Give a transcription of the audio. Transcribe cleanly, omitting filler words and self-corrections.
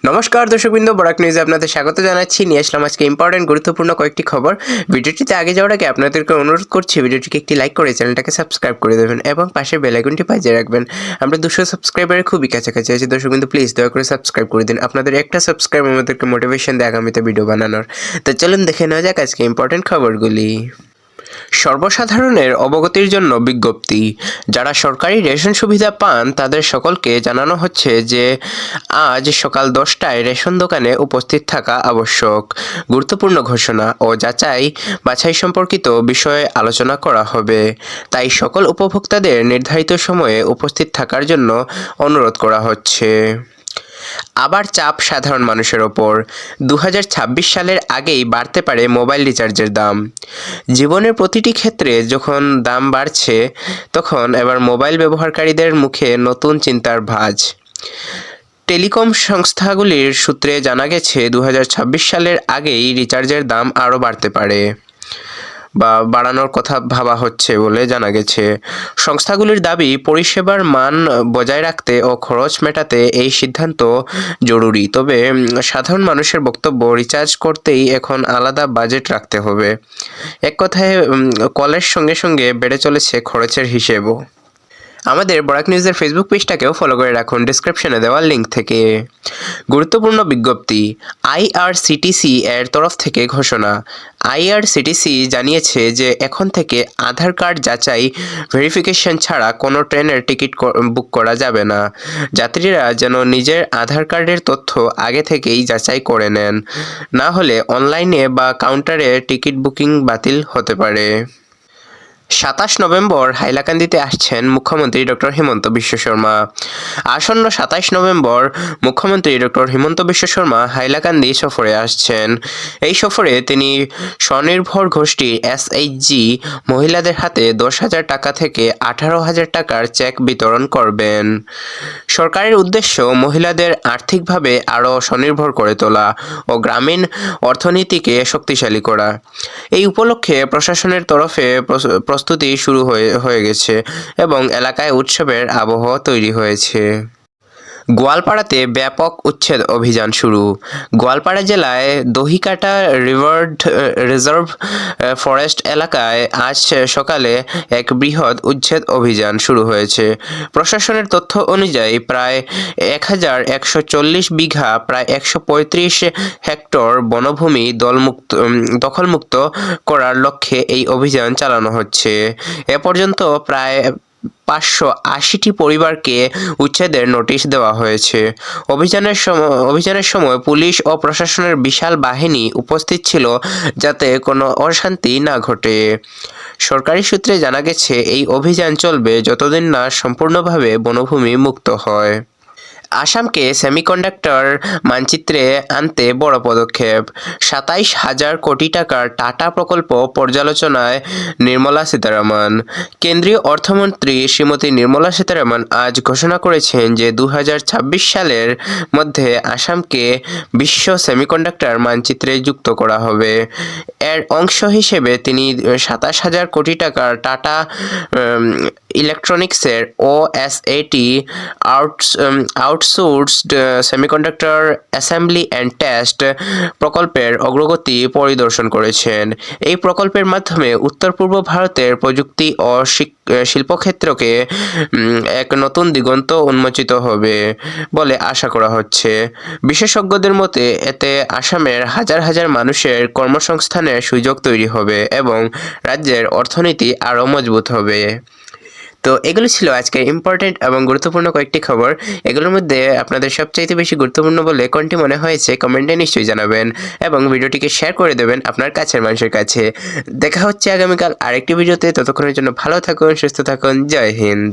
নমস্কার দর্শকবৃন্দ, বরাক নিউজে আপনাদের স্বাগত জানাচ্ছি। নিয়ে আসলাম আজকে ইম্পর্টেন্ট গুরুত্বপূর্ণ কয়েকটি খবর। ভিডিওটিতে আগে যাওয়ার আগে আপনাদেরকে অনুরোধ করছি ভিডিওটিকে একটি লাইক করে চ্যানেলটাকে সাবস্ক্রাইব করে দেবেন এবং পাশে বেল আইকনটি বাজিয়ে রাখবেন। আমরা 200 সাবস্ক্রাইবারের খুবই কাছাকাছি আছি দর্শকবৃন্দ, প্লিজ দয়া করে সাবস্ক্রাইব করে দিন। আপনাদের একটা সাবস্ক্রাইব আমাদেরকে মোটিভেশন দেয় আগামীতে ভিডিও বানানোর। তো চলুন দেখে নেওয়া যাক আজকে ইম্পর্টেন্ট খবরগুলি। সর্বসাধারণের অবগতির জন্য বিজ্ঞপ্তি। যারা সরকারি রেশন সুবিধা পান তাদের সকলকে জানানো হচ্ছে যে আজ সকাল 10টায় রেশন দোকানে উপস্থিত থাকা আবশ্যক। গুরুত্বপূর্ণ ঘোষণা ও বাছাই সম্পর্কিত বিষয়ে আলোচনা করা হবে, তাই সকল উপভোক্তাদের নির্ধারিত সময়ে উপস্থিত থাকার জন্য অনুরোধ করা হচ্ছে। আবার চাপ সাধারণ মানুষের ওপর। 2026 সালের আগেই বাড়তে পারে মোবাইল রিচার্জের দাম। জীবনের প্রতিটি ক্ষেত্রে যখন দাম বাড়ছে তখন এবার মোবাইল ব্যবহারকারীদের মুখে নতুন চিন্তার ভাঁজ। টেলিকম সংস্থাগুলির সূত্রে জানা গেছে 2026 সালের আগেই রিচার্জের দাম আরও বাড়তে পারে বা বাড়ানোর কথা ভাবা হচ্ছে বলে জানা গেছে। সংস্থাগুলির দাবি, পরিষেবার মান বজায় রাখতে ও খরচ মেটাতে এই সিদ্ধান্ত জরুরি। তবে সাধারণ মানুষের বক্তব্য, রিচার্জ করতেই এখন আলাদা বাজেট রাখতে হবে। এক কথায় কলের সঙ্গে সঙ্গে বেড়ে চলেছে খরচের হিসেবও। আমাদের বরাক নিউজের ফেসবুক পেজটাকেও ফলো করে রাখুন ডিসক্রিপশনে দেওয়া লিঙ্ক থেকে। গুরুত্বপূর্ণ বিজ্ঞপ্তি। আইআরসিটিসি এর তরফ থেকে ঘোষণা। আইআরসিটিসি জানিয়েছে যে এখন থেকে আধার কার্ড যাচাই ভেরিফিকেশন ছাড়া কোনো ট্রেনের টিকিট বুক করা যাবে না। যাত্রীরা যেন নিজের আধার কার্ডের তথ্য আগে থেকেই যাচাই করে নেন, না হলে অনলাইনে বা কাউন্টারে টিকিট বুকিং বাতিল হতে পারে। 27 নভেম্বর হাইলাকান্দিতে আসছেন মুখ্যমন্ত্রী ডক্টর হিমন্ত বিশ্ব শর্মা। আসন্ন 27 নভেম্বর মুখ্যমন্ত্রী ডক্টর হিমন্ত বিশ্ব শর্মা হাইলাকান্দি সফরে আসছেন। এই সফরে তিনি স্বনির্ভর গোষ্ঠী এসএইচজি মহিলাদের হাতে 10,000 টাকা থেকে 18,000 টাকার চেক বিতরণ করবেন। সরকারের উদ্দেশ্য মহিলাদের আর্থিকভাবে আরও স্বনির্ভর করে তোলা ও গ্রামীণ অর্থনীতিকে শক্তিশালী করা। এই উপলক্ষে প্রশাসনের তরফে প্রস্তুতি শুরু হয়ে গেছে এবং এলাকায় উৎসবের আবহ তৈরি হয়েছে। গোয়ালপাড়াতে ব্যাপক উচ্ছেদ অভিযান শুরু। গোয়ালপাড়া জেলায় দহিকাটা রিজার্ভ ফরেস্ট এলাকায় আজ সকালে এক বৃহৎ উচ্ছেদ অভিযান শুরু হয়েছে। প্রশাসনের তথ্য অনুযায়ী প্রায় 1140 বিঘা প্রায় 135 হেক্টর বনভূমি দখলমুক্ত করার লক্ষ্যে এই অভিযান চালানো হচ্ছে। এ পর্যন্ত প্রায় 580টি পরিবারকে উচ্ছেদের নোটিশ দেওয়া হয়েছে। অভিযানের সময় পুলিশ ও প্রশাসনের বিশাল বাহিনী উপস্থিত ছিল যাতে কোনো অশান্তি না ঘটে। সরকারি সূত্রে জানা গেছে এই অভিযান চলবে যতদিন না সম্পূর্ণভাবে বনভূমি মুক্ত হয়। আসামকে সেমিকন্ডাক্টর মানচিত্রে আনতে বড় পদক্ষেপ। 27,000 কোটি টাকার টাটা প্রকল্প পর্যালোচনায় নির্মলা সীতারামন। কেন্দ্রীয় অর্থমন্ত্রী শ্রীমতী নির্মলা সীতারামন আজ ঘোষণা করেছেন যে 2026 সালের মধ্যে আসামকে বিশ্ব সেমিকন্ডাক্টর মানচিত্রে যুক্ত করা হবে। এর অংশ হিসেবে তিনি 27,000 কোটি টাকার টাটা ইলেকট্রনিক্সের OSAT outsourced semiconductor assembly and test প্রকল্পের অগ্রগতি পরিদর্শন করেছেন। এই প্রকল্পের মাধ্যমে উত্তর পূর্ব ভারতের প্রযুক্তি ও শিল্পক্ষেত্রকে এক নতুন দিগন্ত উন্মোচিত হবে বলে আশা করা হচ্ছে। বিশেষজ্ঞদের মতে এতে আসামের হাজার হাজার মানুষের কর্মসংস্থানের সুযোগ তৈরি হবে এবং রাজ্যের অর্থনীতি আরও মজবুত হবে। তো এগুলো ছিল আজকের ইম্পর্টেন্ট এবং গুরুত্বপূর্ণ কয়েকটি খবর। এগুলোর মধ্যে আপনাদের সবচাইতে বেশি গুরুত্বপূর্ণ বলে কোনটি মনে হয়েছে কমেন্টে নিশ্চয়ই জানাবেন এবং ভিডিওটিকে শেয়ার করে দেবেন আপনার কাছের মানুষের কাছে। দেখা হচ্ছে আগামীকাল আরেকটি ভিডিওতে। ততক্ষণের জন্য ভালো থাকুন, সুস্থ থাকুন। জয় হিন্দ।